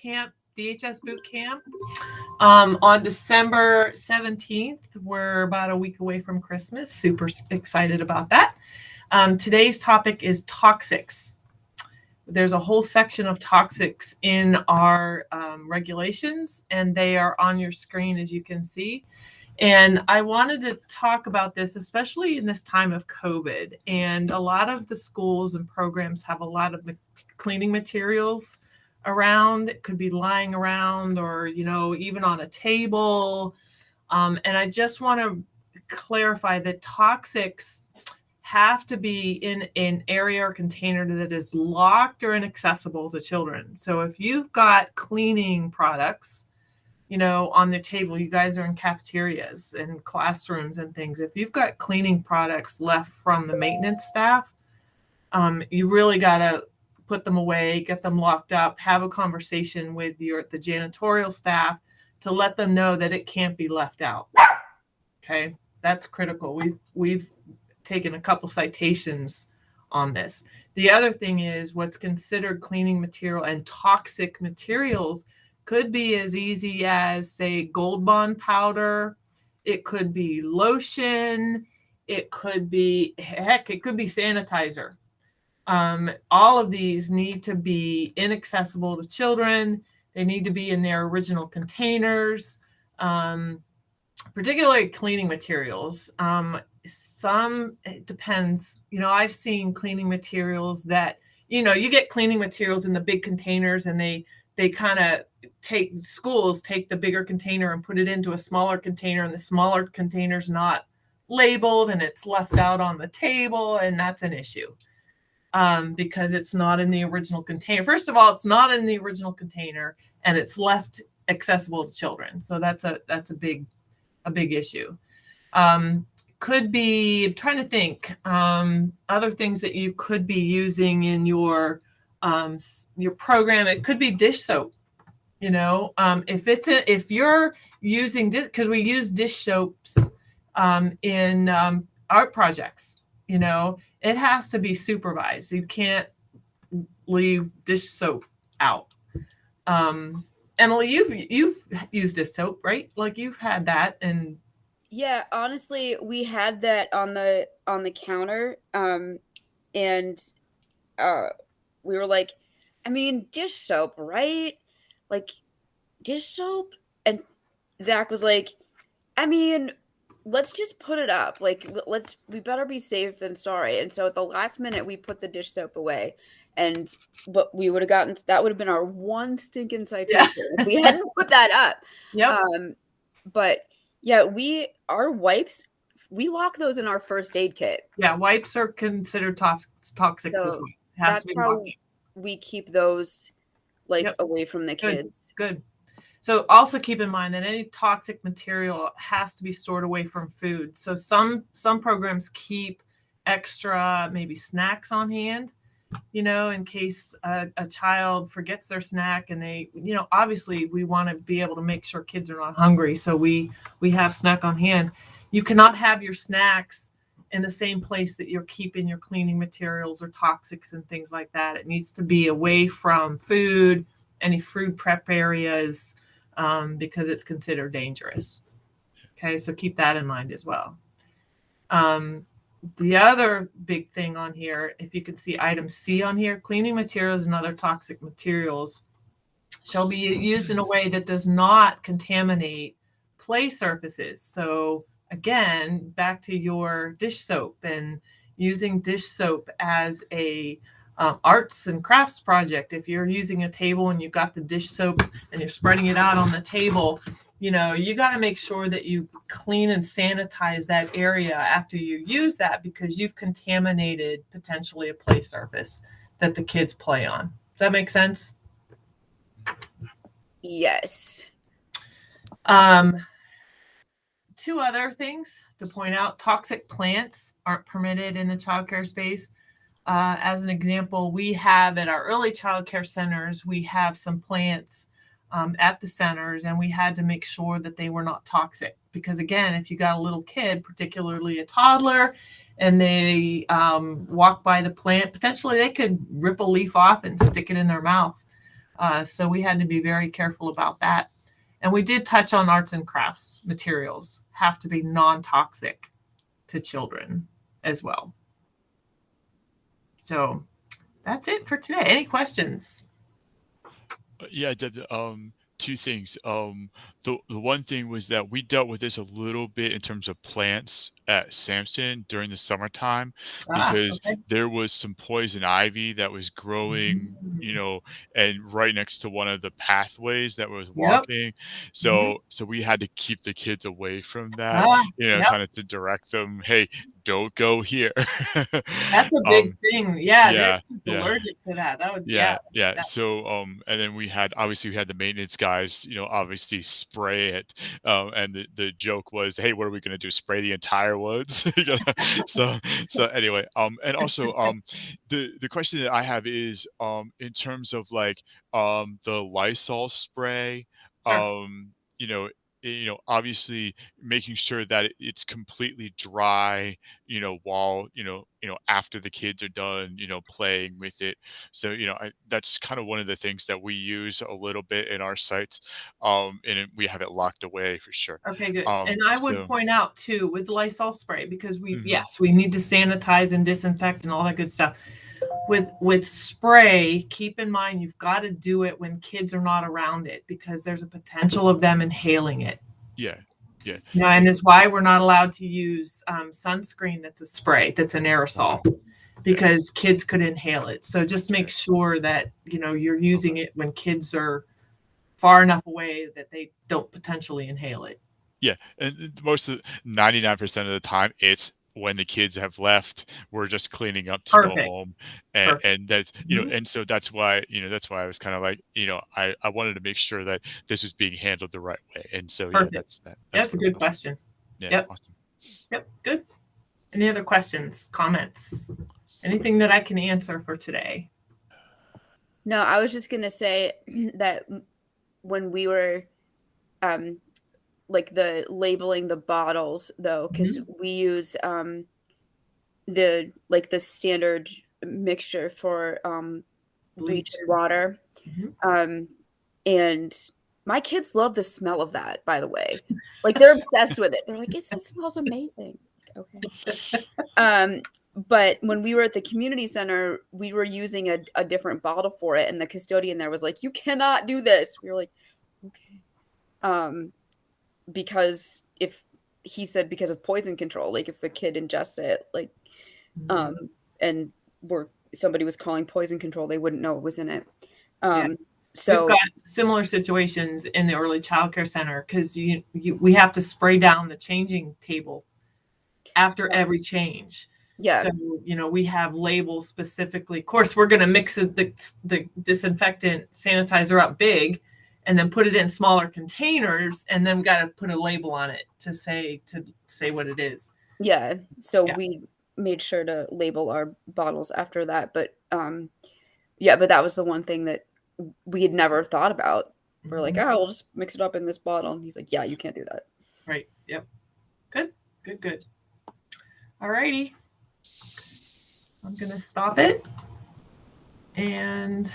camp, DHS boot camp on December 17th. We're about a week away from Christmas. Super excited about that. Today's topic is toxics. There's a whole section of toxics in our regulations, and they are on your screen, as you can see. And I wanted to talk about this, especially in this time of COVID. And a lot of the schools and programs have a lot of cleaning materials around. It could be lying around or, even on a table. And I just want to clarify that toxics have to be in an area or container that is locked or inaccessible to children. So if you've got cleaning products, on the table, you guys are in cafeterias and classrooms and things. If you've got cleaning products left from the maintenance staff, you really got to put them away, get them locked up, have a conversation with the janitorial staff to let them know that it can't be left out. Okay, that's critical. We've taken a couple citations on this. The other thing is what's considered cleaning material and toxic materials could be as easy as, say, Gold Bond powder. It could be lotion. It could be sanitizer. All of these need to be inaccessible to children. They need to be in their original containers, particularly cleaning materials. It depends. I've seen cleaning materials that, you get cleaning materials in the big containers, and they kind of take the bigger container and put it into a smaller container, and the smaller container's not labeled and it's left out on the table, and that's an issue because it's not in the original container. First of all, it's not in the original container, and it's left accessible to children. So that's a big issue. Could be, I'm trying to think, other things that you could be using in your program. It could be dish soap. If you're using dish, because we use dish soaps in art projects, it has to be supervised. You can't leave dish soap out. Emily, you've used dish soap, right? Like you've had that. And yeah, honestly, we had that on the counter, and we were like, I mean, dish soap, right? Like, dish soap? And Zach was like, I mean, let's just put it up. Like, we better be safe than sorry. And so at the last minute, we put the dish soap away. But we would have that would have been our one stinking citation if we hadn't put that up. Yep. But yeah, our wipes, we lock those in our first aid kit. Yeah, wipes are considered toxics as well. That's how we keep those away from the kids. Good. So also keep in mind that any toxic material has to be stored away from food. So some programs keep extra maybe snacks on hand, in case a child forgets their snack, and they, obviously we want to be able to make sure kids are not hungry. So we have snack on hand. You cannot have your snacks in the same place that you're keeping your cleaning materials or toxics and things like that. It needs to be away from food, any food prep areas, because it's considered dangerous. Okay, so keep that in mind as well. The other big thing on here, if you can see item C on here, cleaning materials and other toxic materials shall be used in a way that does not contaminate play surfaces. So again, back to your dish soap and using dish soap as a arts and crafts project. If you're using a table and you've got the dish soap and you're spreading it out on the table, you got to make sure that you clean and sanitize that area after you use that, because you've contaminated potentially a play surface that the kids play on. Does that make sense? Yes. Two other things to point out. Toxic plants aren't permitted in the childcare space. As an example, we have at our early childcare centers, we have some plants at the centers, and we had to make sure that they were not toxic. Because again, if you got a little kid, particularly a toddler, and they walk by the plant, potentially they could rip a leaf off and stick it in their mouth. So we had to be very careful about that. And we did touch on arts and crafts materials have to be non-toxic to children as well. So that's it for today. Any questions? Yeah, two things. The one thing was that we dealt with this a little bit in terms of plants at Sampson during the summertime because Okay. there was some poison ivy that was growing, and right next to one of the pathways that was Yep. walking. Mhm. So we had to keep the kids away from that, Yep. kind of to direct them, hey, don't go here. That's a big um, thing. Yeah, they're yeah, yeah. allergic to that. That would, yeah. Yeah. So, and then obviously we had the maintenance guys, obviously spray it. And the joke was, hey, what are we gonna do? Spray the entire woods? So, anyway, and also, the question that I have is, in terms of like, the Lysol spray, Sure. um, you know, obviously making sure that it's completely dry, while, after the kids are done, playing with it. So, that's kind of one of the things that we use a little bit in our sites. We have it locked away for sure. Okay, good. And I would So, point out too with Lysol spray, because mhm, we need to sanitize and disinfect and all that good stuff. With spray, keep in mind you've got to do it when kids are not around it, because there's a potential of them inhaling it. yeah, yeah, And it's why we're not allowed to use sunscreen that's a spray, that's an aerosol, yeah, because kids could inhale it. So just make sure that you're using it when kids are far enough away that they don't potentially inhale it. yeah. And most of 99% of the time, it's when the kids have left, we're just cleaning up to go Perfect. home. Perfect. And that's, Mhm. and so that's why I was kind of like, I wanted to make sure that this was being handled the right way. And so, yeah, Perfect. that's That's a what it good was. question. Yeah. Yep. Awesome. Yep. Good. Any other questions, comments? Anything that I can answer for today? No, I was just gonna say that when we were like the labeling the bottles though, because Mhm. we use the standard mixture for bleach Bleach. and water. Mhm. And my kids love the smell of that, by the way. Like they're obsessed with it. They're like, it smells amazing. Okay. But when we were at the community center, we were using a different bottle for it, and the custodian there was like, you cannot do this. We were like, okay. Because if he said because of poison control, like if the kid ingests it, like Mhm. and somebody was calling poison control, they wouldn't know it was in it. Yeah. We've So got similar situations in the early childcare center, because we have to spray down the changing table after every change. yeah, So, we have labels specifically. Of course, we're going to mix it, the disinfectant sanitizer up big, and then put it in smaller containers, and then we got to put a label on it to say what it is. yeah. So Yeah. we made sure to label our bottles after that. But yeah, but that was the one thing that we had never thought about. We're like, Mhm. oh, we'll just mix it up in this bottle. And he's like, yeah, you can't do that. Right. Yep. Good. Good. Good. All righty. I'm going to stop it. And